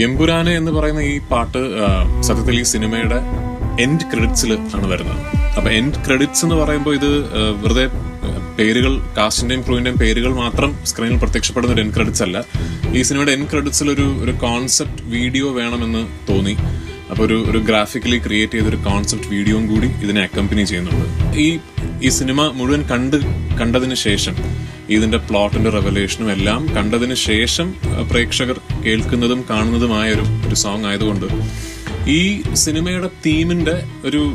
എമ്പുരാനെ എന്ന് പറയുന്ന ഈ പാട്ട് സത്യത്തിൽ ഈ സിനിമയുടെ എൻഡ് ക്രെഡിറ്റ്സിൽ ആണ് വരുന്നത്. അപ്പൊ എൻഡ് ക്രെഡിറ്റ്സ് എന്ന് പറയുമ്പോൾ ഇത് വെറുതെ പേരുകൾ, കാസ്റ്റിന്റെയും ക്രൂവിന്റെയും പേരുകൾ മാത്രം സ്ക്രീനിൽ പ്രത്യക്ഷപ്പെടുന്ന ഒരു എൻഡ് ക്രെഡിറ്റ്സ് അല്ല. ഈ സിനിമയുടെ എൻഡ് ക്രെഡിറ്റ്സിൽ ഒരു കോൺസെപ്റ്റ് വീഡിയോ വേണമെന്ന് തോന്നി. അപ്പൊ ഒരു ഗ്രാഫിക്കലി ക്രിയേറ്റ് ചെയ്തൊരു കോൺസെപ്റ്റ് വീഡിയോയും കൂടി ഇതിനെ അക്കമ്പനി ചെയ്യുന്നുണ്ട്. ഈ സിനിമ മുഴുവൻ കണ്ടതിന് ശേഷം, ഇതിന്റെ പ്ലോട്ടിന്റെ റെവലേഷനും എല്ലാം കണ്ടതിന് ശേഷം പ്രേക്ഷകർ കേൾക്കുന്നതും കാണുന്നതുമായ ഒരു സോങ് ആയതുകൊണ്ട് ഈ സിനിമയുടെ തീമിന്റെ ഒരു